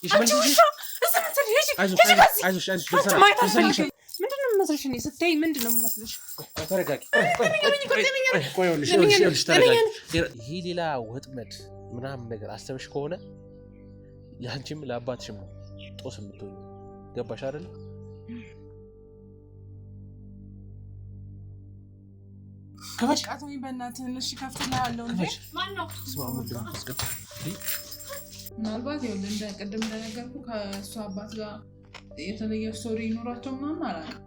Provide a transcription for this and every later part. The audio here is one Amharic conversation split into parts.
ይሽመልስልሽ አይዞሽ ምንድነው መስለሽ እኔ ስታይ ምንድነው መስለሽ ተረጋጊ ይሄ ሌላ ወጥመድ ምናምን ነገር አሰብሽ ከሆነ ለአንቺም ለአባትሽም ነው ጦስ የምትሆኝ ገባሽ አይደል ከበቃ ተይ በእናትህ እሺ ከፍትልሃለሁ እንዴ ማን ነው ምናልባት ይኸውልህ ቅድም እንደነገርኩ ከእሱ አባት ጋር የተለየ ስቶሪ ይኖራቸው ምናምን አላውቅም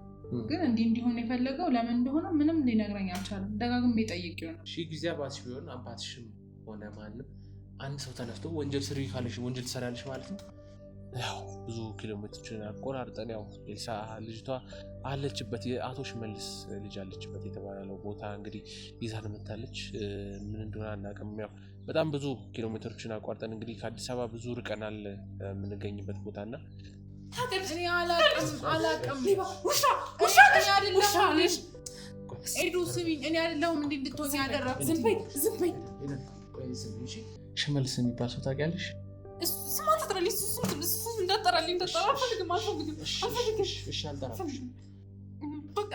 ግን እንዲሆን የፈለገው ለምን እንደሆነ ምንም ሊነግረኝ አልቻለም ደጋግሜ ጠይቄው ነው እሺ ጊዜ አባትሽ ቢሆን አባትሽም ሆነ ማንም አንድ ሰው ተነስቶ ወንጀል ስሪ ካለሽ ወንጀል ትሰራለሽ ማለት ነው ያው ብዙ ኪሎሜትሮችን አቆራርጠን ያው ኤልሳ ልጅቷ አለችበት የአቶ ሽመልስ ልጅ አለችበት የተባለው ቦታ እንግዲህ ይዛን መጣለች ምን እንደሆነ አናውቅም ያው በጣም ብዙ ኪሎሜትሮችን አቋርጠን እንግዲህ ከአዲስ አበባ ብዙ ርቀናል የምንገኝበት ቦታና ታገድኝ አላውቅም ውሻ አይደለም ኤዱ ስሚኝ እኔ አይደለሁም እንዴ እንድትሆኝ ያደረኩት ዝም በይ ሽመልስ የሚባል ሰው ታውቂያለሽ ስማ ተጠራልኝ ስም እንዳጠራልኝ አልፈልግም እሺ አልጠራም በቃ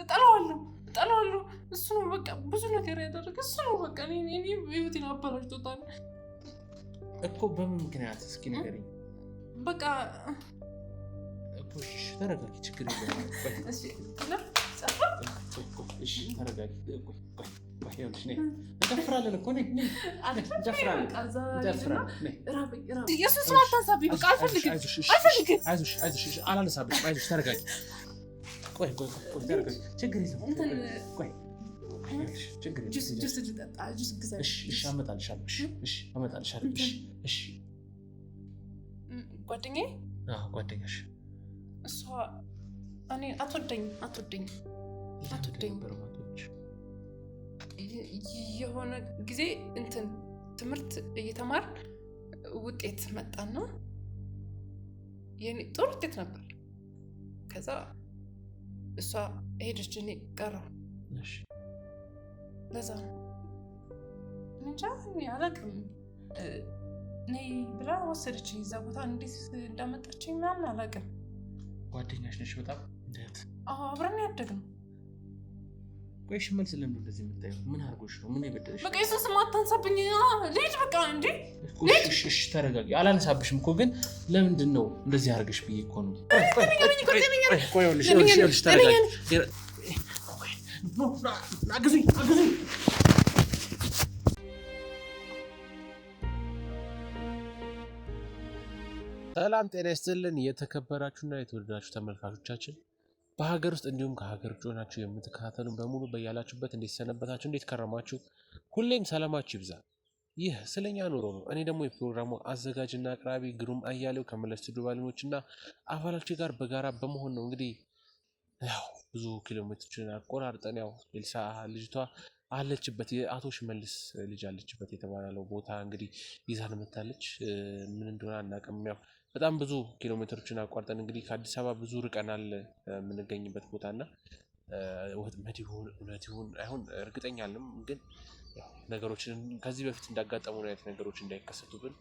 እጠላዋለሁ እሱ ነው በቃ ብዙ ነገር ያደረገ እሱ ነው በቃ እኔ ህይወቴን አበላሽቶታል እኮ በምን ምክንያት እስኪ ንገሪኝ በቃ እኮ ተረጋጊ ችግር የለም እሺ ተረጋጊ ይኸውልሽ ነይ እንደፍራለን እኮ ነይ እንደፍራለን ኢየሱስ አታንሳብኝ በቃ አልፈልግም አይዞሽ አላነሳብሽም አይዞሽ ተረጋጊ ቆይ ተረጋጊ ችግር የለም ቆይ ችግር የለም እሺ አመጣልሻለሁ እሺ አመጣልሻለሁ እሺ ጓደኛዬ ጓደኛሽ እሷ እኔ አትወደኝም የሆነ ጊዜ ትምህርት እየተማር ውጤት መጣና የኔ ጥሩ ውጤት ነበር ከዛ እሷ ሄደች እኔ ቀረሁ ለዛ ነው እንጃ እኔ አላውቅም ነይ ብላ ወሰደችኝ እዛ ቦታ እንዴት እንዳመጣችኝ ምናምን አላውቅም ጓደኛሽ ነሽ በጣም እንዴት አብረን ያደግነው ቆይ ሽመልስ ለምን እንደዚህ የምታየው ምን አድርጎሽ ነው ምን ይበደልሽ በቃ ኢየሱስ ማታንሳብኝ ልጅ በቃ እንዴ እሺ ተረጋጊ አላነሳብሽም እኮ ግን ለምንድን ነው እንደዚህ አድርገሽ ብዬ እኮ ነው ቆይ ተረጋጊ አግዙኝ ሰላም ጤና ይስጥልን የተከበራችሁና የተወደዳችሁ ተመልካቾቻችን በሀገር ውስጥ እንዲሁም ከሀገር ውጭ ሆናችሁ የምትከታተሉ በሙሉ በያላችሁበት እንዴት ሰነበታችሁ እንዴት ከረማችሁ ሁሌም ሰላማችሁ ይብዛ ይህ ስለኛ ኑሮ ነው እኔ ደግሞ የፕሮግራሙ አዘጋጅና አቅራቢ ግሩም አያሌው ከመለስ ስቱዲዮ ባለሙያዎችና አባላቶች ጋር በጋራ በመሆን ነው እንግዲህ ያው ብዙ ኪሎሜትሮችን አቆራርጠን ያው ኤልሳ ልጅቷ አለችበት የአቶ ሽመልስ ልጅ አለችበት የተባለው ቦታ እንግዲህ ይዛን መጣለች ምን እንደሆነ አናውቅም ያው በጣም ብዙ ኪሎሜትሮችን አቋርጠን እንግዲህ ከአዲስ አበባ ብዙ ርቀናል የምንገኝበት ቦታና ወጥመድ ይሁን እውነት ይሁን አይሁን እርግጠኛ አይደለም ግን ነገሮችን ከዚህ በፊት እንዳጋጠሙ አይነት ነገሮች እንዳይከሰቱብን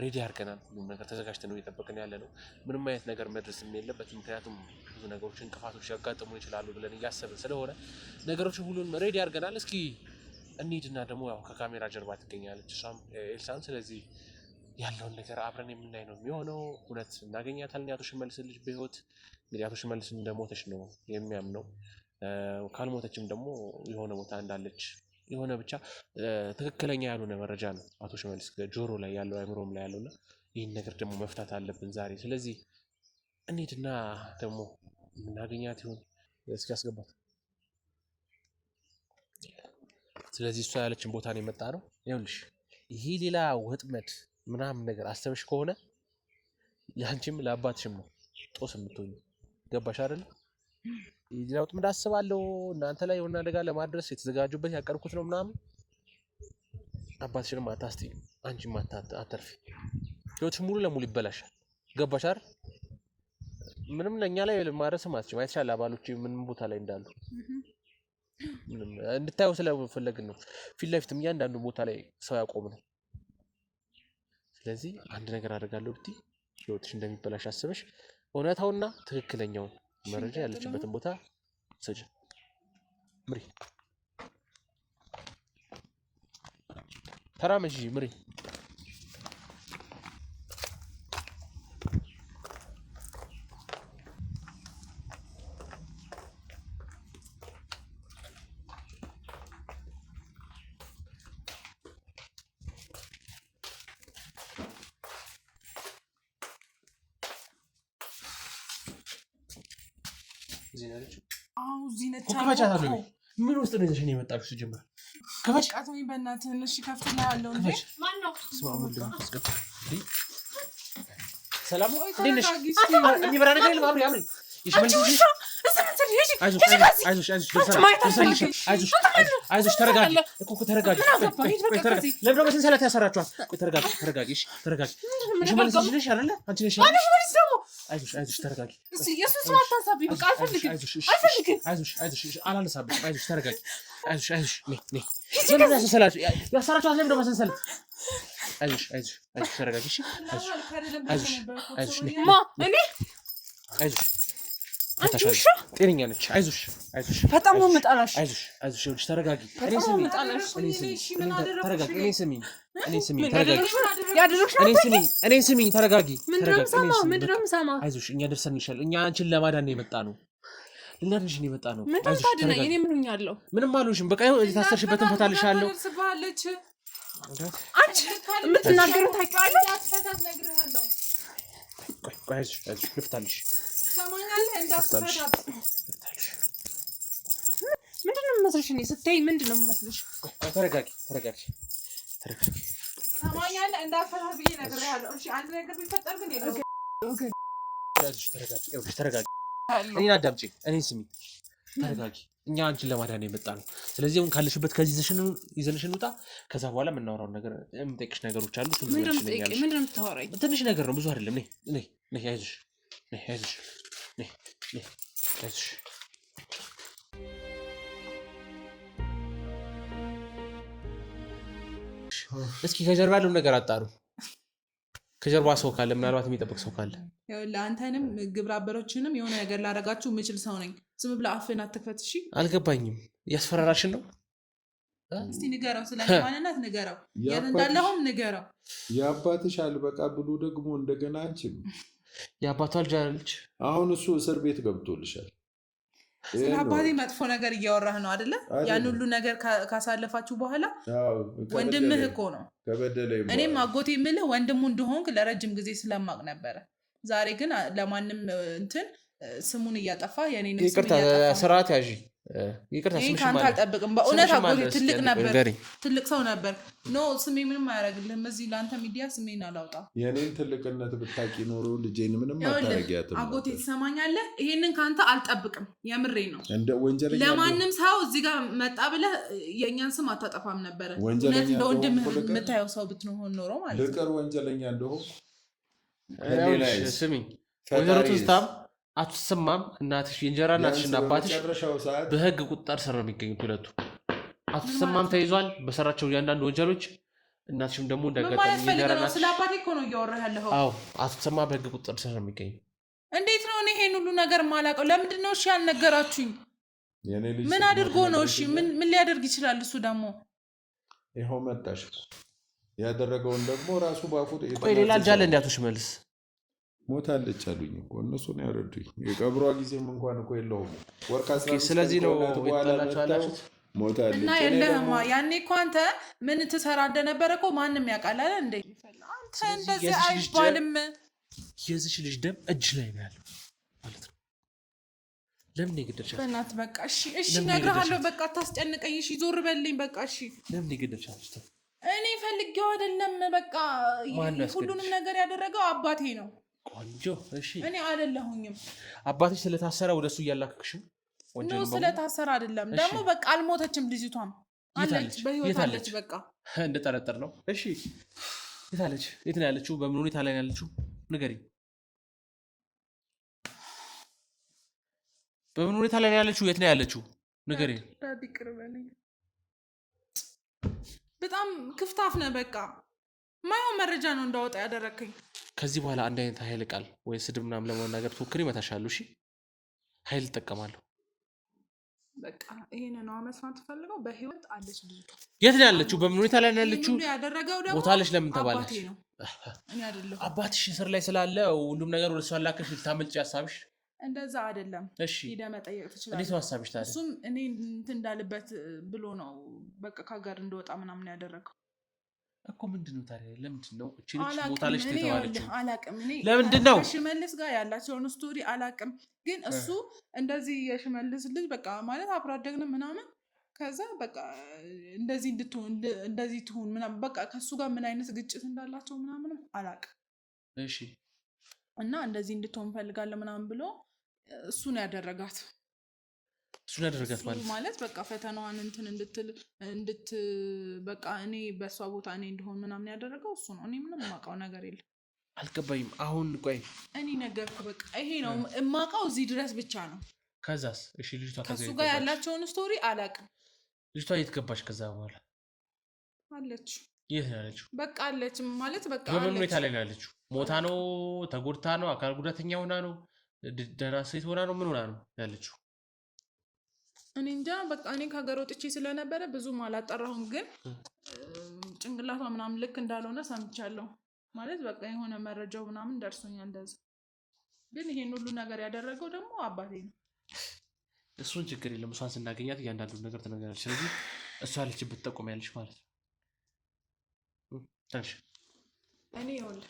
ሬዲ አድርገናል ሁሉም ነገር ተዘጋጅተን ነው እየጠበቅን ያለነው ምንም አይነት ነገር መድረስም የለበትም ምክንያቱም ብዙ ነገሮች እንቅፋቶች ያጋጥሙ ይችላሉ ብለን እያሰብን ስለሆነ ነገሮችን ሁሉንም ሬዲ አድርገናል እስኪ እንሂድና ደግሞ ያው ከካሜራ ጀርባ ትገኛለች እሷም ኤልሳን ስለዚህ ያለውን ነገር አብረን የምናይ ነው የሚሆነው እውነት እናገኛታለን የአቶ ሽመልስ ልጅ በህይወት እንግዲህ አቶ ሽመልስ እንደሞተች ነው የሚያምነው ካልሞተችም ደግሞ የሆነ ቦታ እንዳለች የሆነ ብቻ ትክክለኛ ያልሆነ መረጃ ነው አቶ ሽመልስ ጆሮ ላይ ያለው አይምሮም ላይ ያለውና ይህን ነገር ደግሞ መፍታት አለብን ዛሬ ስለዚህ እንሂድና ደግሞ የምናገኛት ይሁን እስኪ ያስገባት ስለዚህ እሷ ያለችን ቦታ ነው የመጣ ነው ይኸውልሽ ይሄ ሌላ ወጥመድ ምናምን ነገር አሰብሽ ከሆነ ለአንቺም ለአባትሽም ነው ጦስ የምትሆኝ ገባሽ አይደል ይሄው ወጥመድ አስባለሁ እናንተ ላይ የሆነ አደጋ ለማድረስ የተዘጋጁበት ያቀርኩት ነው ምናምን አባትሽንም አታስጥይ አንቺም አታርፊ ህይወትሽ ሙሉ ለሙሉ ይበላሻል ገባሽ አይደል ምንም ለኛ ላይ ማረስም አትችይም አይተሻል አባሎች ምን ቦታ ላይ እንዳሉ ምንም እንድታዩ ስለፈለግን ነው ፊት ለፊትም እያንዳንዱ ቦታ ላይ ሰው ያቆም ነው ስለዚህ አንድ ነገር አደርጋለሁ ብትይ ህይወትሽ እንደሚበላሽ አስበሽ እውነታውና ትክክለኛው መረጃ ያለችበትን ቦታ ስጭ። ምሪ ተራመጂ ምሪ ምን ውስጥ ነው ይዘሽኝ የመጣሽው? ሲጀምር ከፈች ቃቶኝ በእናትህ እሺ ከፍትልሃለሁ እንዴ ማን ነው ሰላም እንዴት ነሽ? የሚበራ ነገር የለም። አምሪ አምሪ አይዞሽ ተረጋጊ እኮ ተረጋጊ። ለምን በሰንሰለት ያሰራችኋት? ተረጋጊ ተረጋጊ። እሺ መልስልሽ አይደለ አንቺ ነሽ። አይዞሽ ተረጋጊ። ኢየሱስ ማታሳቢ በቃ አልፈልግም። አይዞሽ አላነሳብሽም። አይዞሽ ተረጋጊ። አይዞሽ ነይ ለምን ያሰራችኋት? ለምን በሰንሰለት? አይዞሽ ተረጋጊ። እሺ አይዞሽ ነይ አይዞሽ አይዞሽ ጤነኛ ነች። አይዞሽ በጣም ነው የምጠላሽ። አይዞሽ ተረጋጊ። እኔን ስሚኝ ተረጋጊ። ምንድን ነው የምሰማው? አይዞሽ እኛ ደርሰንልሻል። እኛ አንቺን ለማዳን ነው የመጣ ነው። ልናድንሽ ነው የመጣ ነው። አይዞሽ ተረጋጊ። እኔ ምን ሆኛለሁ? ምንም አልሆንሽም። በቃ የታሰርሽበትን ፈታልሻለሁ። አንቺ የምትናገረው ታውቂዋለሽ። አይዞሽ ልፍታልሽ። ምንድን ነው የምመስልሽ? እኔ ስታይ ምንድን ነው የምመስልሽ? ተረጋጊ። ሰማኛለህ እንዳትፈታ ብዬ እነግርሃለሁ። እሺ አንድ ነገር ቢፈጠር ግን ተረጋጊ። እኔን አዳምጪኝ፣ እኔን ስሚ። ተረጋጊ። እኛ አንቺን ለማዳን የመጣ ነው። ስለዚህ አሁን ካለሽበት ከዚህ ይዘንሽ እንውጣ። ከዛ በኋላ የምናወራው ነገር የምጠይቅሽ ነገሮች አሉ። ምንድን ነው የምታወራኝ? ትንሽ ነገር ነው፣ ብዙ አይደለም። ነይ አይዞሽ እስኪ ከጀርባ ያለውን ነገር አጣሩ። ከጀርባ ሰው ካለ ምናልባት የሚጠብቅ ሰው ካለ ለአንተንም ግብረ አበሮችንም የሆነ ነገር ላደርጋችሁ የምችል ሰው ነኝ። ዝም ብለህ አፍህን አትክፈት እሺ። አልገባኝም። እያስፈራራሽን ነው? እስቲ ንገረው፣ ስለ ማንነት ንገረው፣ የት እንዳለሁም ንገረው። የአባትሽ አልበቃ ብሎ ደግሞ እንደገና አንቺም የአባቷ ልጅ አለች። አሁን እሱ እስር ቤት ገብቶልሻል። ስለ አባቴ መጥፎ ነገር እያወራህ ነው አይደለ? ያን ሁሉ ነገር ካሳለፋችሁ በኋላ ወንድምህ እኮ ነው። እኔም አጎቴ የምልህ ወንድሙ እንደሆንክ ለረጅም ጊዜ ስለማቅ ነበረ። ዛሬ ግን ለማንም እንትን ስሙን እያጠፋ የኔን ይቅርታ፣ ስርዓት ያዥ። ይቅርታ ስምሽ ማለት አልጠብቅም። በእውነት አጎቴ ትልቅ ነበር፣ ትልቅ ሰው ነበር። ኖ ስሜ ምንም አያደርግልህም። እዚህ ለአንተ ሚዲያ ስሜን አላውጣ። የኔን ትልቅነት ብታቂ ኖሮ ልጄን ምንም አታረጊያትም። አጎቴ ትሰማኛለህ? ይሄንን ከአንተ አልጠብቅም። የምሬ ነው። እንደ ወንጀለኛ ለማንም ሰው እዚህ ጋር መጣ ብለህ የእኛን ስም አታጠፋም ነበረ። እውነት እንደ ወንድምህ የምታየው ሰው ብትሆን ኖሮ ማለት ነው። ልቅር ወንጀለኛ እንደሆን ስሚኝ ወይዘሮ ትዝታም አትሰማም። እናትሽ የእንጀራ እናትሽና አባትሽ በህግ ቁጥጥር ስር ነው የሚገኙት ሁለቱ። አትሰማም ተይዟል በሰራቸው እያንዳንዱ ወንጀሎች። እናትሽም ደግሞ እንደገጠመኝ የእንጀራ እናትሽ ስለ አባቴ እኮ ነው እያወራህ ያለኸው። አዎ አትሰማ በህግ ቁጥጥር ስር ነው የሚገኙ። እንዴት ነው እኔ ይሄን ሁሉ ነገር ማላውቀው? ለምንድን ነው እሺ ያልነገራችሁኝ? ምን አድርጎ ነው? እሺ ምን ሊያደርግ ይችላል? እሱ ደግሞ ይኸው መጣሽ። ያደረገውን ደግሞ ራሱ ባፉ ሌላ ልጅ አለ እንዳትሽ መልስ ሞታለች አሉኝ እኮ እነሱ ነው ያረዱኝ። የቀብሯ ጊዜም እንኳን እኮ የለውም ወርቅ 16 ስለዚህ ነው ይጣላችኋላችሁ። ሞታለች እና የለህማ ያኔ እኮ አንተ ምን ትሰራ እንደነበረ እኮ ማንም ያውቃል አይደል እንዴ? አንተ እንደዚህ አይባልም። የዚች ልጅ ደም እጅ ላይ ነው ያለው ማለት ነው። ለምን ይገደልሻል? በእናትህ በቃ እሺ እነግርሃለሁ። በቃ አታስጨንቀኝ። እሺ ዞር በልኝ በቃ እሺ። ለምን ይገደልሻል? እኔ ፈልጌው አይደለም። በቃ ሁሉንም ነገር ያደረገው አባቴ ነው። ቆንጆ እሺ። እኔ አይደለሁኝም። አባትሽ ስለታሰረ ወደሱ እያላከክሽ ነው? ስለታሰረ አይደለም ደግሞ በቃ አልሞተችም። ልጅቷም አለች፣ በህይወት አለች። በቃ እንደጠረጠር ነው። እሺ የት አለች? የት ነው ያለችው? በምን ሁኔታ ላይ ነው ያለችው? ንገሪኝ። በምን ሁኔታ ላይ ነው ያለችው? የት ነው ያለችው? ንገሪኝ። በጣም ክፍታፍ ነህ በቃ ማየው መረጃ ነው እንዳወጣ ያደረከኝ። ከዚህ በኋላ አንድ አይነት ኃይል ቃል ወይ ስድብ ምናምን ለመናገር ትሞክሪ እመታሻለሁ። እሺ ኃይል እጠቀማለሁ። በቃ ይሄን ነው መስማት ፈልገው። በህይወት አለች ልጅቷ። የት ነው ያለችው? በምን ሁኔታ ላይ ነው ያለችው? ያደረገው ደግሞ ቦታለሽ ለምን ተባለሽ? አባቴ ነው እኔ አይደለም። አባትሽ እስር ላይ ስላለ ሁሉም ነገር ወደ እሱ አላከሽ ልታመልጪ ሐሳብሽ? እንደዛ አይደለም። እሺ ሄደ መጠየቅ ትችላለህ። እንዴት ነው ሐሳብሽ ታዲያ? እሱም እኔ እንትን እንዳልበት ብሎ ነው በቃ ከሀገር እንደወጣ ምናምን ያደረገው እኮ። ምንድነው ታዲያ? ለምንድን ነው እቺ ልጅ ቦታለሽ ተባለችው? አላቅም እኔ ለምንድን ነው ሽመልስ ጋር ያላቸውን ስቶሪ አላቅም። ግን እሱ እንደዚህ የሽመልስ ልጅ በቃ ማለት አብሮ አደግን ምናምን ከዛ በቃ እንደዚህ እንድትሆን እንደዚህ ትሆን ምናምን በቃ ከሱ ጋር ምን አይነት ግጭት እንዳላቸው ምናምን አላቅም። እሺ እና እንደዚህ እንድትሆን ፈልጋለሁ ምናምን ብሎ እሱን ያደረጋት ማለት በቃ ፈተናዋን እንትን እንድት በቃ እኔ በሷ ቦታ እኔ እንደሆን ምናምን ያደረገው እሱ ነው። እኔ ምንም የማውቀው ነገር የለም። አልገባኝም። አሁን ቆይ እኔ ነገርኩ በቃ ይሄ ነው የማውቀው እዚህ ድረስ ብቻ ነው። ከዛስ? እሺ ልጅቷ ከሱ ጋር ያላቸውን ስቶሪ አላውቅም። ልጅቷ የት ገባች? ከዛ በኋላ አለች። የት ነው ያለችው? በቃ አለች ማለት በቃ በምን ሁኔታ ላይ ነው ያለችው? ሞታ ነው? ተጎድታ ነው? አካል ጉዳተኛ ሆና ነው? ደህና ሴት ሆና ነው? ምን ሆና ነው ያለችው? እኔ እንጃ በቃ እኔ ከሀገር ወጥቼ ስለነበረ ብዙም አላጠራሁም። ግን ጭንቅላቷ ምናምን ልክ እንዳልሆነ ሰምቻለሁ። ማለት በቃ የሆነ መረጃው ምናምን ደርሶኛል እንደዛ። ግን ይሄን ሁሉ ነገር ያደረገው ደግሞ አባቴ ነው። እሱን ችግር የለም። እሷን ስናገኛት እያንዳንዱን ነገር ትነግራለች። ስለዚህ እሷ ያለችበት ትጠቁሚያለሽ ማለት ነው። ተነሽ። እኔ ይኸውልህ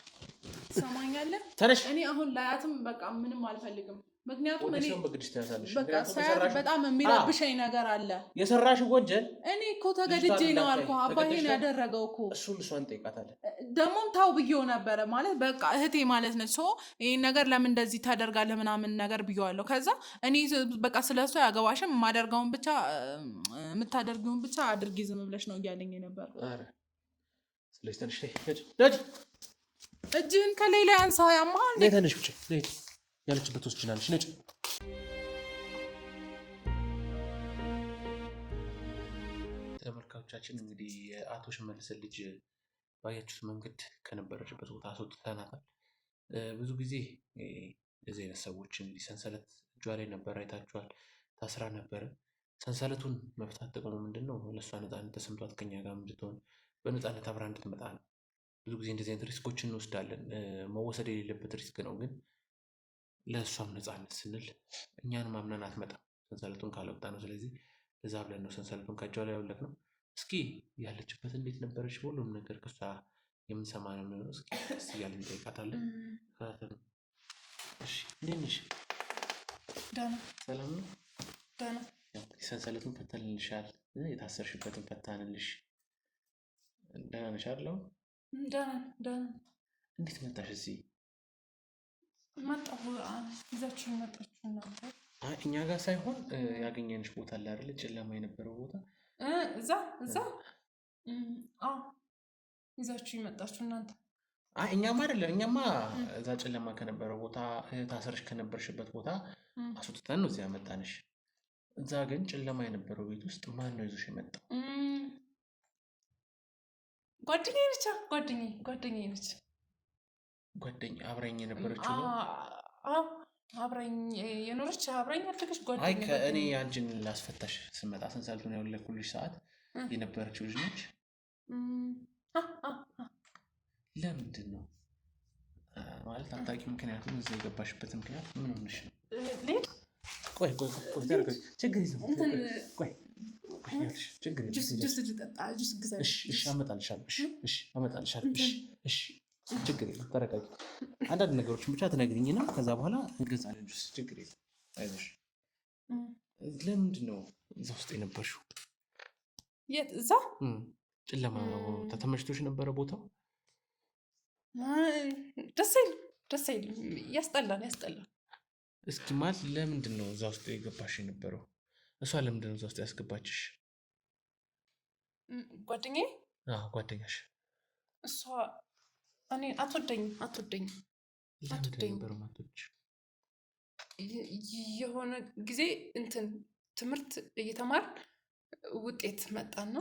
ትሰማኛለህ? ተነሽ። እኔ አሁን ላያትም በቃ ምንም አልፈልግም። ምክንያቱም እኔ ትያታለሽ። በቃ ሳያት በጣም የሚረብሸኝ ነገር አለ። የሰራሽ ወንጀል እኔ እኮ ተገድጄ ነው አልኩህ። አባቴ ነው ያደረገው እኮ። እሷን ጠይቃታለህ። ደግሞም ታው ብዬው ነበረ ማለት በቃ እህቴ ማለት ነች። ሶ ይሄን ነገር ለምን እንደዚህ ታደርጋለህ ምናምን ነገር ብዬዋለሁ። ከዛ እኔ በቃ ስለሷ ያገባሽም የማደርገውን ብቻ የምታደርጊውን ብቻ አድርጊ ዝም ብለሽ ነው እያለኝ ነበር። አረ ስለዚህ ተነሽ። እጅህን ከላይ ላይ አንሳ። ያማል ነይ ተነሽ። ብቻ ነይ ያለችበት ወስጅናለሽ። ነጭ ተመልካቾቻችን እንግዲህ አቶ ሽመልስን ልጅ ባያችሁት መንገድ ከነበረችበት ቦታ አስወጥተናታል። ብዙ ጊዜ እንደዚህ አይነት ሰዎች እንግዲህ ሰንሰለት እጇ ላይ ነበር፣ አይታችኋል። ታስራ ነበረ። ሰንሰለቱን መፍታት ጥቅሙ ምንድን ነው? ለእሷ ነፃነት ተሰምቷት ከኛ ጋር እንድትሆን በነፃነት አብራ እንድትመጣ ነው። ብዙ ጊዜ እንደዚህ አይነት ሪስኮችን እንወስዳለን። መወሰድ የሌለበት ሪስክ ነው፣ ግን ለእሷም ነፃነት ስንል እኛንም አምነን አትመጣም ሰንሰለቱን ካለወጣ ነው። ስለዚህ ለዛ ብለን ነው ሰንሰለቱን ከእጇ ላይ ያወለቅ ነው። እስኪ ያለችበት እንዴት ነበረች? ሁሉም ነገር ከሷ የምንሰማ ነው የሚሆነው። እስኪ እያልን እንጠይቃታለን። እሺ እንዴት ነሽ? ደህና። ሰላም ነው? ደህና። ሰንሰለቱን ፈተንልሻል፣ የታሰርሽበትን ፈታንልሽ። ደህና ነሽ አይደል? ደህና። እንዴት መጣሽ እዚህ? መጣሁ። ይዛችሁ መጣችሁ ነበር? እኛ ጋር ሳይሆን ያገኘንሽ ቦታ አለ አይደል? ጨለማ የነበረው ቦታ እዛ ይዛችሁ ይመጣችሁ እናንተ? እኛማ አይደለም። እኛማ እዛ ጨለማ ከነበረው ቦታ ታሰርሽ ከነበርሽበት ቦታ አስወጥተን ነው እዚያ መጣንሽ። እዛ ግን ጨለማ የነበረው ቤት ውስጥ ማን ነው ይዞሽ የመጣው? ጓደኛዬ ነች። ጓደኛዬ ነች። ጓደኛ አብራኝ የነበረችው ነው? አብራኝ የኖረች አብራኝ ያደገች ጓደኛ። አይ ከእኔ አንቺን ላስፈታሽ ስመጣ ሰንሰለቱን ያወለኩልሽ ሰዓት የነበረችው ልጅ ነች? ለምንድን ነው ማለት አታውቂ? ምክንያቱም እዛ የገባሽበት ምክንያት ምን ሆነሽ ነው? ቆይ ችግር የለም። ቆይ ችግር የለም። ተረጋጊ። አንዳንድ ነገሮችን ብቻ ትነግሪኝና ከዛ በኋላ እንገዛለን ጁስ። ችግር የለም። አይዞሽ። ለምንድን ነው እዛ ውስጥ የነበርሽው? የት? እዛ ጨለማ ተመችቶሽ ነበረ ቦታው? ደስ አይልም። ያስጠላል። እስኪ ማለት ለምንድን ነው እዛ ውስጥ የገባሽ የነበረው? እሷ ለምንድን ነው እዛ ውስጥ ያስገባችሽ? ጓደኛዬ? ጓደኛሽ? እሷ እኔ አትወደኝም። የሆነ ጊዜ እንትን ትምህርት እየተማር ውጤት መጣና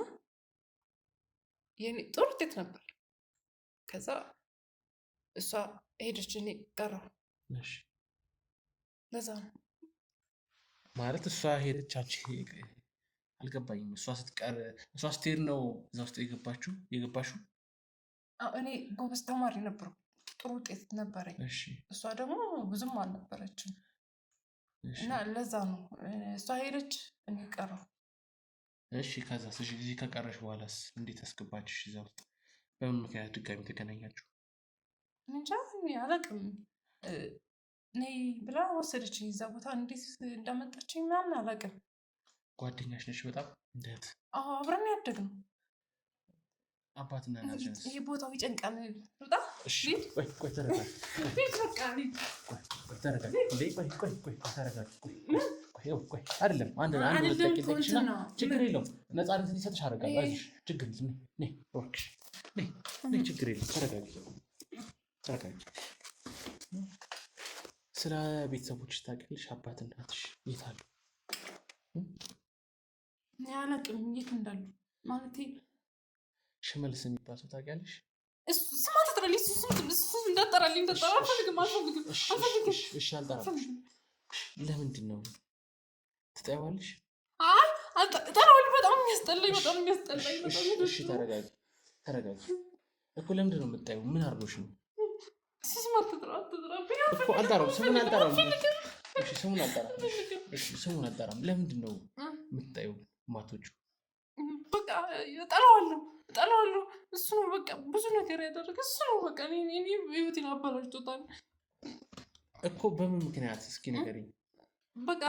የኔ ጥሩ ውጤት ነበር። ከዛ እሷ ሄደች እኔ ቀረሁ። እሺ ለዛ ነው ማለት እሷ ሄደች አንቺ አልገባኝም። እሷ ስትሄድ ነው እዛ ውስጥ የገባሽው? እኔ ጎበዝ ተማሪ ነበርኩ፣ ጥሩ ውጤት ነበረኝ። እሷ ደግሞ ብዙም አልነበረችም እና ለዛ ነው እሷ ሄደች እኔ ቀረሁ። እሺ ከዛ እዚህ ከቀረሽ በኋላስ እንዴት አስገባችሽ እዛ ውስጥ? በምን ምክንያት ድጋሚ ተገናኛችሁ? እንጃ አላውቅም። ነይ ብላ ወሰደችኝ እዛ ቦታ። እንዴት እንዳመጣችኝ ምናምን አላውቅም። ጓደኛሽ ነች በጣም እንደት? አብረን ያደግነው። አባትና እናትሽ? ይሄ ቦታው ይጨንቃል። በጣም እሺ ቆይ ተረጋጊ። ቆይ አይደለም አንድ ጠቂጠቂሽና ችግር የለውም ነፃነት እንዲሰጥሽ አደርጋለሁ። አይዞሽ ችግር የለም። ነይ እባክሽ ነይ ችግር የለም። ተረጋጊ። ስለ ቤተሰቦችሽ ታውቂያለሽ? አባት እናትሽ የት አሉ? አላውቅም የት እንዳሉ። ማለቴ ሽመልስ የሚባል ሰው ታውቂያለሽ? ስማ ትጥራለች። እሱ እንዳጠራልኝ አልፈልግም። እሺ አልጠራም። ለምንድን ነው ትጠይዋለሽ? ጠራዋለሁ። በጣም የሚያስጠላኝ። እሺ ተረጋጊ እኮ። ለምንድን ነው የምትጠይው? ምን አድርጎሽ ነው? ስማ ትጥራ እኮ አልጠራም። ስሙን አልጠራም። ስሙን አልጠራም። ለምንድን ነው የምትጠይው? ማቶቹ በቃ ጠላዋለሁ። እሱ ነው በቃ ብዙ ነገር ያደረገ እሱ ነው። በቃ እኔ ህይወቴን አበላሽቶታል እኮ። በምን ምክንያት እስኪ ንገሪኝ። በቃ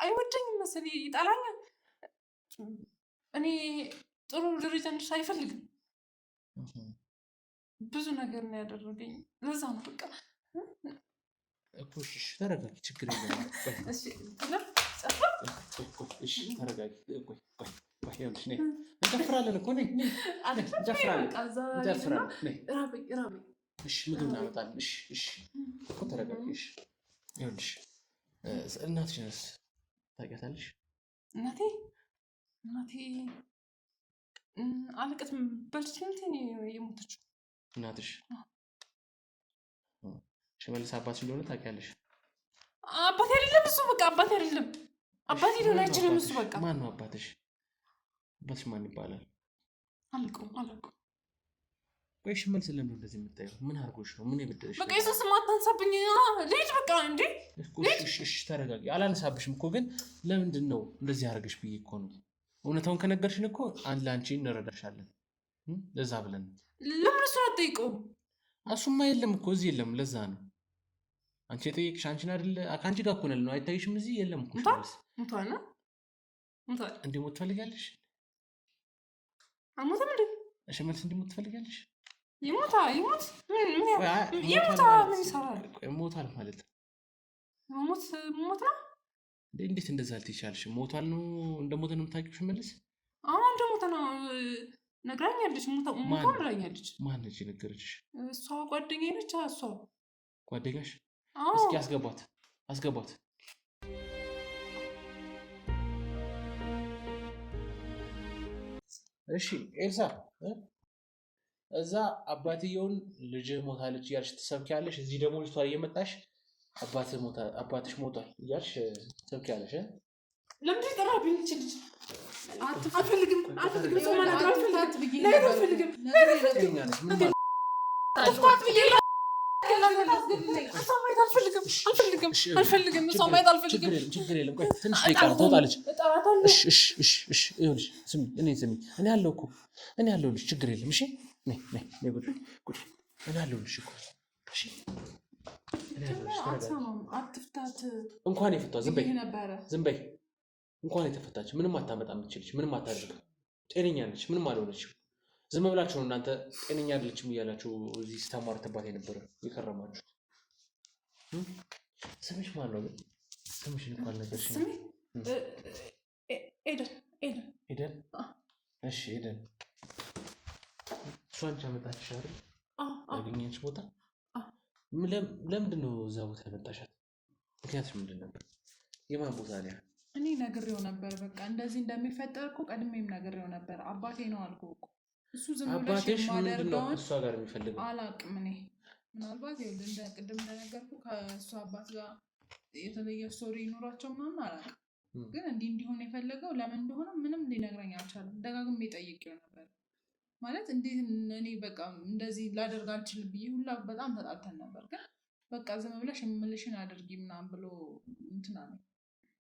አይወደኝም መሰለኝ፣ ይጠላኛል። እኔ ጥሩ ደረጃ እንድደርስ አይፈልግም። ብዙ ነገር ነው ያደረገኝ። ለዛ ነው በቃ እኮ። እሺ ተረጋጊ፣ ችግር የለም። ተረጋጊ። እንጨፍራለን እኮ እንጨፍራለን። እሺ ምግብ እናመጣለን። እሺ እኮ ተረጋጊ። እሺ ይኸውልሽ እናትሽንስ ታውቂያታለሽ? እናቴ አለቀት በልጅነቴ ነው የሞተችው። እናትሽ ሽመልስ አባትሽ እንደሆነ ታውቂያለሽ? አባቴ አይደለም እሱ። በቃ አባቴ አይደለም። አባቴ ሊሆን አይችልም እሱ። በቃ ማን ነው አባትሽ? አባትሽ ማን ይባላል? አላውቅም። ቆይ ሽመልስ ለምን እንደዚህ የምታየው? ምን አድርጎሽ ነው? ምን የበደለሽ? በቃ የሰው ስም አታንሳብኝ። ልሂድ በቃ። እንዴ እሺ ተረጋጊ። አላነሳብሽም እኮ ግን ለምንድን ነው እንደዚህ ያደረገሽ ብዬ እኮ ነው። እውነታውን ከነገርሽን እኮ ለአንቺ እንረዳሻለን። ለዛ ብለን ለምን እሱን አትጠይቀውም? እሱማ የለም እኮ እዚህ የለም። ለዛ ነው አንቺ የጠየቅሽ። አንቺን አይደለ ከአንቺ ጋር እኮ ነን ነው። አይታይሽም? እዚህ የለም እኮ ሽመልስ። እንዲሞት ትፈልጋለሽ? አልሞተም እንዴ? ሽመልስ እንዲሞት ትፈልጋለሽ? ይሞት ምን ይሰራል? ሞታል ማለት ሞት ነው እንዴት እንደዛ ልትይሻልሽ? ሞቷል ነው እንደሞተ ነው የምታውቂው ሽመልስ? እንደሞተ ነው ነግራኛለች። ሞቷል ብላኛለች። ማነች የነገረችሽ? እሷ ጓደኛዬ ነች። እሷ ጓደኛሽ? እስኪ አስገቧት። እሺ ኤልሳ፣ እዛ አባትየውን ልጅህ ሞታለች እያልሽ ትሰብኪያለሽ። እዚህ ደግሞ ልጅቷ እየመጣሽ አባትሽ ሞቷል እያልሽ ትሰብኪያለሽ። ለምን ትጠራብኝ? ልጅ አልፈልግም። ችግር የለም። ቆይ ትንሽ ደቂቃ ነው ትወጣለች። እኔ አለሁልሽ። ችግር የለም። እሺ እኔ አለሁልሽ እኮ። አትፍታት። እንኳን የፈቷት ዝም በይ። እንኳን የተፈታች ምንም አታመጣም። የምትችልሽ ምንም አታደርግም። ጤነኛ ነች። ምንም አልሆነችም። ዝም ብላችሁ ነው እናንተ ጤነኛ አይደለችም እያላችሁ እዚህ ስታሟርትባት የነበረ የከረማችሁ። ስምሽ ማን ነው ግን? ስምሽን እንኳን ነገርሽኝ። ኤደን። እሺ ኤደን፣ እሷ አንቺ አመጣችሽ አይደል? ያገኘች ቦታ ለምንድን ነው እዛ ቦታ ያመጣሻት? ምክንያቱም ምንድን ነበር? የማን ቦታ ነው? እኔ ነግሬው ነበር። በቃ እንደዚህ እንደሚፈጠር እኮ ቀድሜም ነግሬው ነበር። አባቴ ነው አልኩህ እኮ። እሱ ዝም ብለሽ አባትሽ ምንድነው የማደርገውን እሷ ጋር የሚፈልገው? አላቅም እኔ ምናልባት እንደ ቅድም እንደነገርኩ ከእሱ አባት ጋር የተለየ ስቶሪ ይኖራቸው ምናምን አላቅም። ግን እንዲሆን የፈለገው ለምን እንደሆነ ምንም ሊነግረኝ አልቻለም። ደጋግሜ ጠይቄው ነበር ማለት እንዴት እኔ በቃ እንደዚህ ላደርግ አልችልም ብዬ ሁላ በጣም ተጣልተን ነበር። ግን በቃ ዝም ብለሽ የምልሽን አድርጊ ምናምን ብሎ እንትን አለኝ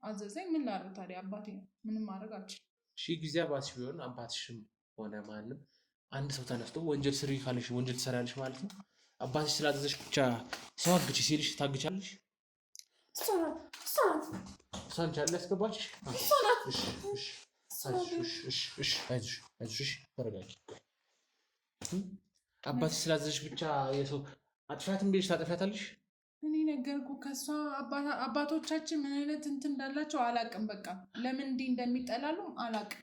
አዘዘኝ። ምን ላድርግ ታዲያ አባቴ ነው፣ ምንም ማድረግ አልችልም። ሺህ ጊዜ አባትሽ ቢሆን አባትሽም ሆነ ማንም አንድ ሰው ተነስቶ ወንጀል ስሪ ካለሽ ወንጀል ትሰሪያለሽ ማለት ነው። አባትሽ ስላዘዘሽ ብቻ ሰው አግቺ ሲልሽ ታግቻለሽ? እሷን ቻለ ያስገባችሽ? አይዞሽ ተረጋጊ። አባትሽ ስላዘዘሽ ብቻ የሰው አጥፋት እንዴሽ ታጠፋታለሽ? እኔ ነገርኩህ ከሷ አባቶቻችን ምን አይነት እንትን እንዳላቸው አላቅም። በቃ ለምን እንዲህ እንደሚጠላሉ አላቅም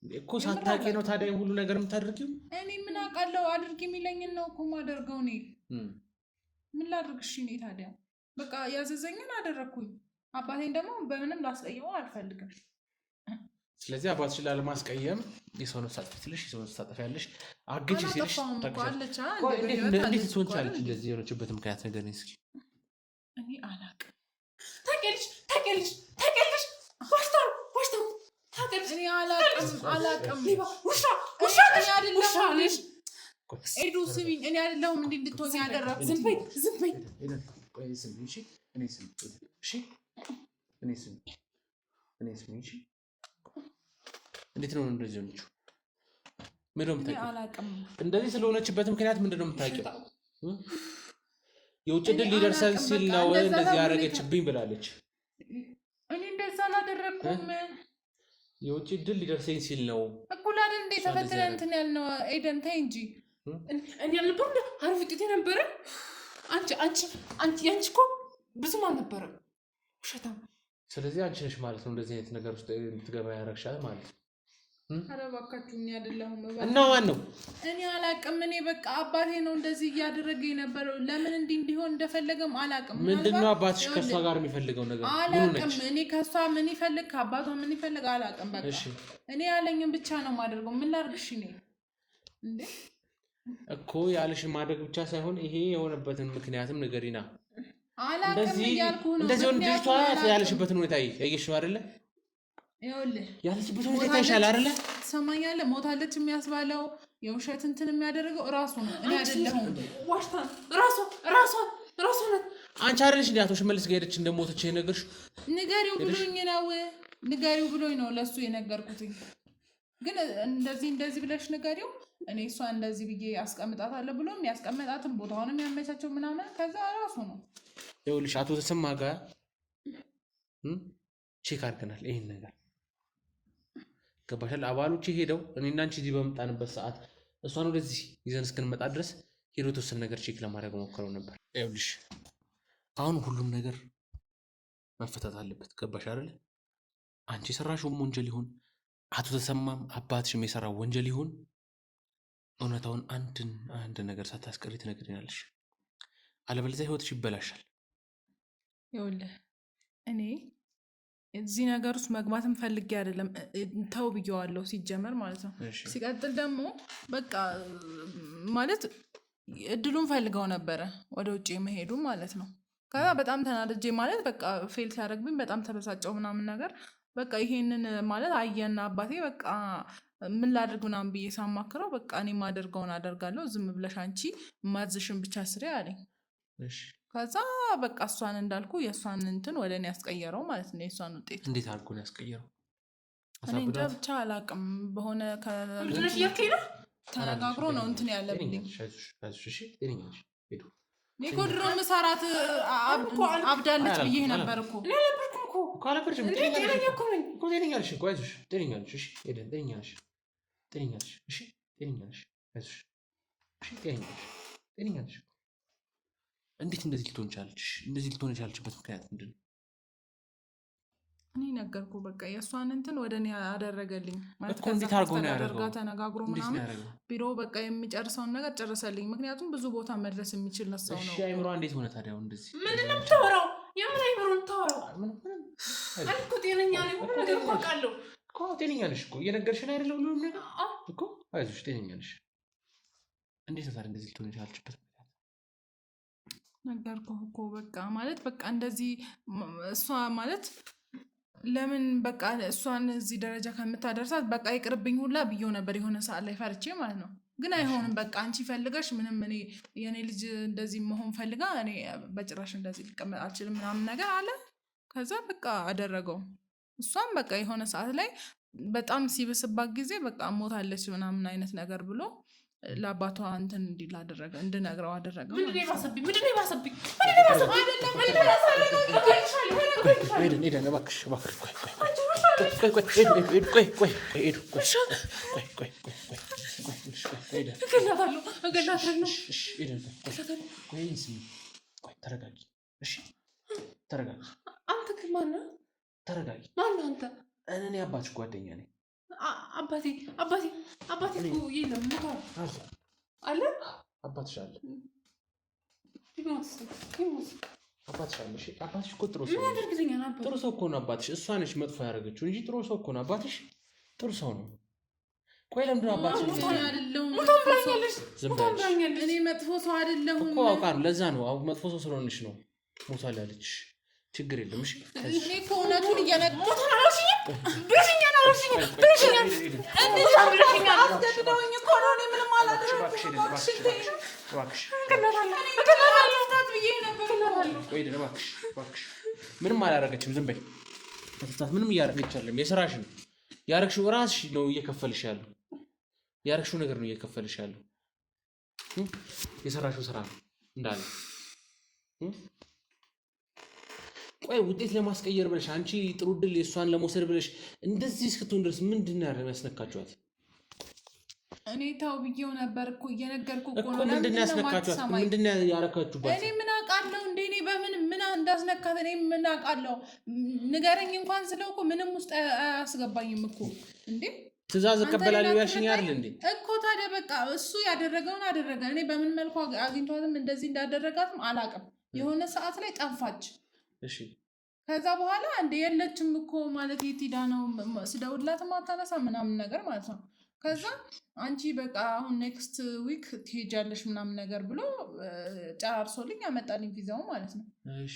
እኮ። ሳታውቂ ነው ታዲያ ሁሉ ነገር የምታደርጊው? እኔ ምን አውቃለሁ? አድርጊ የሚለኝን ነው እኮ ማደርገው። እኔ ምን ላድርግሽ? እኔ ታዲያ በቃ ያዘዘኝን አደረግኩኝ። አባቴን ደግሞ በምንም ላስቀየመው አልፈልግም። ስለዚህ አባትሽን ላለማስቀየም የሰው ነፍስ አጥፍተሽ የሰው ነፍስ ታጠፊያለሽ። አግቺ ሲልሽ ታግቻለሽ። እንዴት ትሆን ቻለች? እንደዚህ የሆነችበት ምክንያት ነገር ነው እስኪ። እኔ አላቅም። ታውቂያለሽ እኔ አላቅም። ውሻ እኔ አይደለሁም ኤዱ ስሚኝ፣ እኔ አይደለሁም እንዲህ እንድትሆኝ ያደረኩት። ዝም በይ። እንዴት ነው እንደዚህ ሆነችው? ምንድነው እኔ የምታውቂው? አላቅም። እንደዚህ ስለሆነችበት ምክንያት ምንድነው የምታውቂው? የውጭ ድል ሊደርሰን ሲል ነው እንደዚህ ያደረገችብኝ ብላለች። እኔ እንደዛ አላደረኩም። የውጭ ድል ሊደርሰኝ ሲል ነው እኩል አይደል እንዴ ተፈትለን እንትን ያልነው። ኤደን ተይ እንጂ እኔ ያልነበረ አሪፍ ውጤት ነበረ። አንቺ እኮ ብዙም አልነበረም። ውሸታም። ስለዚህ አንቺ ነሽ ማለት ነው እንደዚህ አይነት ነገር ውስጥ እንድትገባ ያደረግሻል ማለት ነው። ኧረ እባካችሁ እኔ አይደለሁም። እና ማን ነው? እኔ አላቅም። እኔ በቃ አባቴ ነው እንደዚህ እያደረገ የነበረው። ለምን እንዲሆን እንደፈለገም አላቅም። ምንድነው አባትሽ ከሷ ጋር የሚፈልገው ነገር? አላቅም። እኔ ከሷ ምን ይፈልግ ከአባቷ ምን ይፈልግ አላቅም። በቃ እኔ ያለኝን ብቻ ነው ማደርገው። ምን ላድርግሽ? እኔ እንዴ እኮ ያለሽን ማድረግ ብቻ ሳይሆን ይሄ የሆነበትን ምክንያትም ንገሪና። አላቅም እያልኩ ነው። እንደዚህ ወንድቷ ያለሽበትን ሁኔታ ያየሽው አይደለ? ይኸውልህ ያለችበት ሁኔታ ይታይሻል አይደለ? ትሰማኛለህ? ሞታለች የሚያስባለው የውሸት እንትን የሚያደርገው እራሱ ነው፣ እኔ አይደለሁም። ዋሽታ ራሷ ናት። አንቺ አይደለሽ እንዴ አቶ ሽመልስ ጋር ሄደች እንደሞተች የነገርሽው? ንገሪው ብሎኝ ነው ለሱ የነገርኩትኝ። ግን እንደዚህ ብለሽ ንገሪው፣ እኔ እሷ እንደዚህ ብዬ አስቀምጣታለሁ ብሎ የሚያስቀምጣትን ቦታውንም ያመቻቸው ምናምን ከዛ ራሱ ነው። ይኸውልሽ አቶ ተሰማ ጋር ቼክ አድርገናል ይሄን ነገር ገባሻል? አባሎች ሄደው እኔና አንቺ እዚህ በመጣንበት ሰዓት እሷን ወደዚህ ይዘን እስክንመጣ ድረስ ሄዶ የተወሰነ ነገር ቼክ ለማድረግ ሞክረው ነበር። ይኸውልሽ አሁን ሁሉም ነገር መፈታት አለበት። ገባሽ አይደል? አንቺ የሰራሽውም ወንጀል ይሁን አቶ ተሰማም አባትሽም የሰራው ወንጀል ይሁን እውነታውን አንድ ነገር ሳታስቀሪ ትነግሪናለሽ። አለበለዚያ ህይወትሽ ይበላሻል። ይኸውልህ እኔ እዚህ ነገር ውስጥ መግባትም ፈልጌ አይደለም፣ ተው ብዬዋለሁ ሲጀመር ማለት ነው። ሲቀጥል ደግሞ በቃ ማለት እድሉን ፈልገው ነበረ ወደ ውጭ መሄዱ ማለት ነው። ከዛ በጣም ተናድጄ ማለት በቃ ፌል ሲያደርግብኝ በጣም ተበሳጨው ምናምን ነገር በቃ ይሄንን ማለት አየና አባቴ በቃ ምን ላድርግ ምናምን ብዬ ሳማክረው በቃ እኔ ማደርገውን አደርጋለሁ፣ ዝም ብለሽ አንቺ ማዝሽን ብቻ ስሪ አለኝ። ከዛ በቃ እሷን እንዳልኩ የእሷን እንትን ወደ እኔ ያስቀየረው ማለት ነው። የእሷን ውጤት እንዴት አድርጎ ነው ያስቀየረው? እኔ እንጃ ብቻ አላቅም። በሆነ ተነጋግሮ ነው እንትን ያለብኝ። እኔ እኮ ድሮ ምሰራት አብዳለች ብዬ ነበር እኮ። እንዴት እንደዚህ ልትሆን ቻለች? እንደዚህ ልትሆን የቻለችበት ምክንያት ምንድን ነው? እኔ ነገርኩህ በቃ የእሷን እንትን ወደ እኔ አደረገልኝ ማለት እኮ እንዴት አድርጎ ነው ያደረገው? ተነጋግሮ ምናምን ቢሮ በቃ የሚጨርሰውን ነገር ጨርሰልኝ። ምክንያቱም ብዙ ቦታ መድረስ የሚችል ሰው ነው። እሺ አይምሯ እንዴት ሆነ ታዲያ? እንደዚህ ምንድን ነው የምታወራው? የምን አይምሮ የምታወራው? አንተ ጤነኛ ነኝ ሁሉ ነገር እኮ አውቃለሁ። እኮ ጤነኛ ነሽ እኮ እየነገርሽን አይደለም ሁሉም ነገር እኮ አይዞሽ ጤነኛ ነሽ። እንዴት ነው ታዲያ እንደዚህ ልትሆን የቻልሽበት? ነገርኩህ እኮ በቃ ማለት በቃ እንደዚህ እሷ ማለት ለምን በቃ እሷን እዚህ ደረጃ ከምታደርሳት በቃ ይቅርብኝ ሁላ ብዬው ነበር የሆነ ሰዓት ላይ ፈርቼ ማለት ነው። ግን አይሆንም በቃ አንቺ ፈልገሽ ምንም እኔ የኔ ልጅ እንደዚህ መሆን ፈልጋ እኔ በጭራሽ እንደዚህ ልቀመጥ አልችልም ምናምን ነገር አለ። ከዛ በቃ አደረገው። እሷም በቃ የሆነ ሰዓት ላይ በጣም ሲብስባት ጊዜ በቃ ሞታለች ምናምን አይነት ነገር ብሎ ለአባቷ እንትን እንዲል አደረገ እንድነግረው አደረገ። ምንድን ነው የባሰብኝ? ሄደን እባክሽ ተረጋጊ። አንተ ግን ማነህ? ተረጋጊ። ማነህ አንተ? እኔ አባትሽ ጓደኛ ነኝ። አባቴ እኮ የለም ሞቷል አለ። አባትሽ አለ። አባትሽ አለ። እሺ አባትሽ እኮ ጥሩ ሰው ነው። ጥሩ ሰው እኮ ነው አባትሽ። እሷ ነች መጥፎ ያደረገችው እንጂ ጥሩ ሰው እኮ ነው አባትሽ። ጥሩ ሰው ነው። ቆይ ለምንድን ነው አባትሽ? እኔ መጥፎ ሰው አይደለሁም እኮ አውቃለሁ። ለዛ ነው መጥፎ ሰው ስለሆነች ነው ሞቷል ያለችሽ። ችግር የለም። እሺ እኔ እኮ እውነቱን እየነገርኩሽ ምንም አላደረገችም። ዝም በይ። ምንም እያደረገች አይደለም። የስራሽ ነው ያደረግሽው። እራስሽ ነው እየከፈልሽ ያለው። ያደረግሽው ነገር ነው እየከፈልሽ ያለው። የሰራሽው ስራ ነው እንዳለ። ቆይ ውጤት ለማስቀየር ብለሽ አንቺ ጥሩ ድል የሷን ለመውሰድ ብለሽ እንደዚህ እስክትሆን ድረስ ምንድነው ያስነካችኋት? እኔ ታው ብዬው ነበር እኮ እየነገርኩህ እኮ ነው። ምንድነው ያስነካችኋት? ምንድነው ያረካችሁባት? እኔ ምን አውቃለሁ እንዴ? እኔ በምን እንዳስነካት እኔ ምን አውቃለሁ? ንገረኝ እንኳን ስለው እኮ ምንም ውስጥ አያስገባኝም እኮ እንዴ። ትእዛዝ እቀበላለሁ ያልሽኝ አይደል እንዴ እኮ። ታዲያ በቃ እሱ ያደረገውን አደረገ። እኔ በምን መልኩ አግኝቷትም እንደዚህ እንዳደረጋትም አላውቅም። የሆነ ሰዓት ላይ ጠፋች። እሺ ከዛ በኋላ እንደ የለችም እኮ ማለት የት ሄዳ ነው ስደውልላትም አታነሳ ምናምን ነገር ማለት ነው። ከዛ አንቺ በቃ አሁን ኔክስት ዊክ ትሄጃለሽ ምናምን ነገር ብሎ ጨራርሶልኝ ያመጣልኝ ቪዛው ማለት ነው። እሺ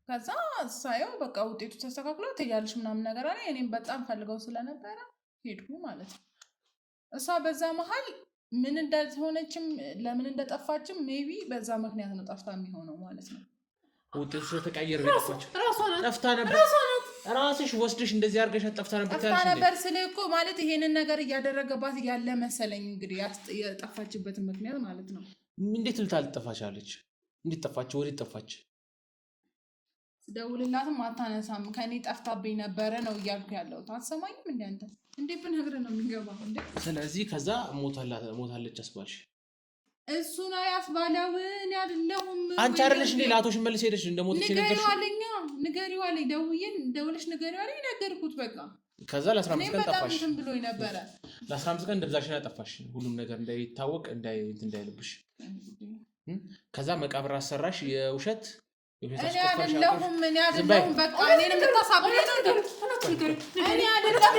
ከዛ ሳየው በቃ ውጤቱ ተስተካክሎ ትሄጃለሽ ምናምን ነገር አለ። እኔም በጣም ፈልገው ስለነበረ ሄድኩ ማለት ነው። እሷ በዛ መሀል ምን እንደሆነችም ለምን እንደጠፋችም ሜቢ በዛ ምክንያት ነው ጠፍታ የሚሆነው ማለት ነው። ውጤቱ ስለተቀየረ የጠፋችው ጠፍታ ነበር። ራስሽ ወስደሽ እንደዚህ አድርገሽ ጠፍታ ነበር ስልህ እኮ ማለት ይሄንን ነገር እያደረገባት ያለ መሰለኝ። እንግዲህ የጠፋችበትን ምክንያት ማለት ነው። እንዴት ልታልጠፋቻለች? እንዴት ጠፋች? ወዴት ጠፋች? ስደውልላትም አታነሳም። ከኔ ጠፍታብኝ ነበረ ነው እያልኩ ያለው። አትሰማኝም እንዴ አንተ? እንዴት ብነግርህ ነው የሚገባው እንዴ? ስለዚህ ከዛ ሞታለች አስባልሽ። እሱን ያስባለውን አይደለሁም። አንቺ አይደለሽ እንዴ ለአቶ ሽመልስ ሄደሽ እንደሞተች ነገርሽ? ንገሪው አለኝ። ደውለሽ ንገሪው አለኝ። ነገርኩት በቃ። ከዛ ለ15 ቀን ጠፋሽ። በጣም ብሎኝ ነበረ። ለ15 ቀን እንደዛሽና ጠፋሽ። ሁሉም ነገር እንዳይታወቅ እንዳይልብሽ። ከዛ መቃብር አሰራሽ የውሸት እኔ አይደለሁም በቃ እኔን የምታሳብኝ ነገር እኔ አይደለሁም።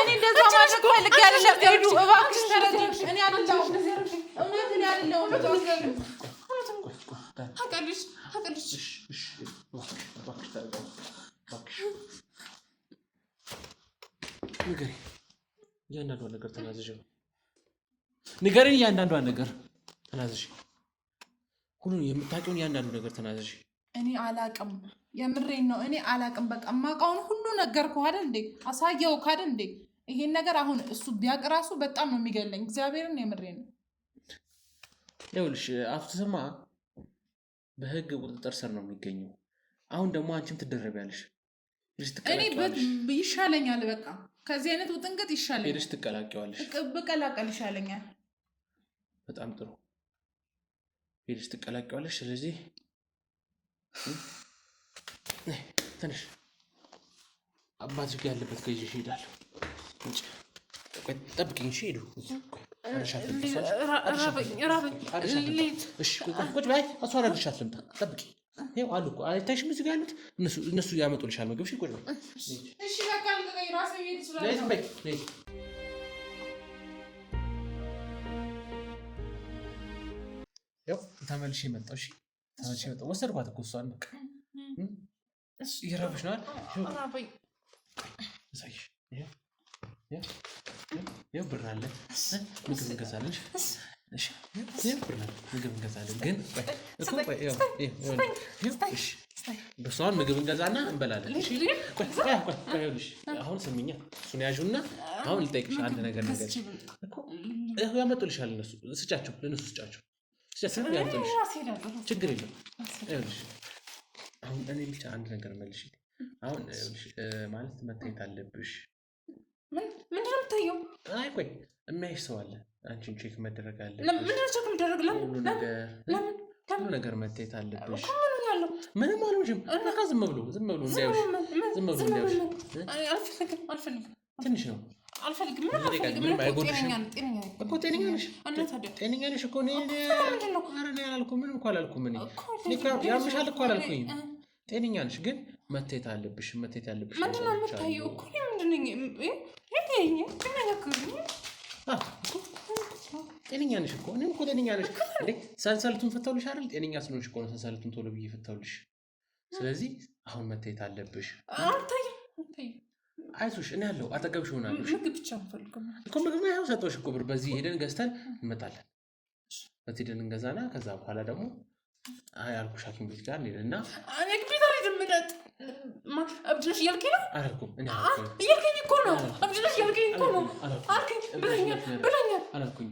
እኔ እንደዛ ማድረግ ፈልጌ አይደለም። እባክሽ ተረጂኝ። እኔ አይደለሁም እውነት እኔ አይደለሁም። አቀልሽ ንገሪኝ። እያንዳንዷን ነገር ተናዘዥ። ንገሪኝ። እያንዳንዷን ነገር ተናዘዥ። ሁሉን የምታውቂውን እያንዳንዱ ነገር ተናዘዥ። እኔ አላቅም። የምሬን ነው። እኔ አላቅም። በቃ የማውቀውን ሁሉ ነገርኩህ አይደል እንዴ? አሳየውክ አይደል እንዴ? ይሄን ነገር አሁን እሱ ቢያውቅ እራሱ በጣም ነው የሚገለኝ። እግዚአብሔርን የምሬን ነው። ይኸውልሽ አቶ ተሰማ በህግ ቁጥጥር ስር ነው የሚገኘው። አሁን ደግሞ አንቺም ትደረቢያለሽ። እኔ ይሻለኛል። በቃ ከዚህ አይነት ውጥንቅጥ ይሻለኛል። ሄደሽ ትቀላቀዋለሽ። ብቀላቀል ይሻለኛል። በጣም ጥሩ። ሄደሽ ትቀላቀዋለሽ። ስለዚህ ትንሽ አባትሽ ጋር ያለበት ከይዤሽ እሄዳለሁ። ጠብቂኝ። እሺ ሄዱ። ቁጭ በይ። እሷን አድርሻት ልምጣ። ጠብቂ ይኸው አሉ እኮ አይታይሽም? እዚህ ጋር ያሉት እነሱ ያመጡልሻል ምግብ። እሺ ቆይ እሺ በቃ ልቀቀኝ፣ ራሴ ብሄድ እችላለሁ። ያው ተመልሼ መጣሁ። እሺ ተመልሼ መጣሁ። ወሰድኳት እኮ እሷን በቃ እየራበሽ ነው አይደል? እሳይሽ ይኸው ብር አለ፣ ምግብ እንገዛለን። እሺ ምግብ እንገዛለን። ግን በሷን ምግብ እንገዛና እንበላለን። እሺ አሁን ስሚኛ፣ እሱን ያዡና አሁን ልጠይቅሽ አንድ ነገር እኮ ያመጡልሻል። እነሱ ስጫቸው፣ ለእነሱ ስጫቸው። ያመጡልሽ ችግር የለም። አሁን እኔ ብቻ አንድ ነገር መልሽ። አሁን ማለት መታየት አለብሽ። ምንድን ነው የምታየው? አይ ቆይ የሚያይሽ ሰው አለ። አንቺን ቼክ መደረግ አለብሽ። ምንድን ነው ቼክ መደረግ? ሁሉ ነገር መታየት አለብሽ። ምንም አልሆንሽም። በቃ ዝም ብሎ እንዳይውሽ፣ ዝም ብሎ እንዳይውሽ። አልፈልግም። ትንሽ ነው። አልፈልግም። ምንም አይጎድሽም እኮ። ጤነኛ ነሽ እኮ። እኔ አላልኩም፣ ምንም እኮ አላልኩም። እኔ ያምሻል እኮ አላልኩኝም። ጤነኛ ነሽ፣ ግን መታየት አለብሽ። መታየት ያለብሽ ምንድን ነው የምታየው እኮ? ጤነኛ ነሽ እኮ። እኔም እኮ ጤነኛ ነሽ እንዴ። ሰንሰለቱን ፈታውልሽ አይደል? ጤነኛ ስለሆንሽ እኮ ነው ሰንሰለቱን ቶሎ ብዬ ፈታውልሽ። ስለዚህ አሁን መታየት አለብሽ። አይዞሽ፣ እኔ ያለው አጠገብሽ ሆናለሁ። ምግብ ብቻ እንፈልገው እኮ። ምግብ ያው ሰጠሁሽ እኮ ብር። በዚህ ሄደን ገዝተን እንመጣለን። በዚህ ሄደን እንገዛና ከዛ በኋላ ደግሞ ያልኩሽ ሐኪም ቤት ጋር እንሄድና እኔ ግዴታ ልድምለት አብድነሽ እያልከኝ ነው? አላልኩም። እኔ እያልከኝ እኮ ነው። አብድነሽ እያልከኝ እኮ ነው። አልከኝ ብለኛል አላልኩኝ።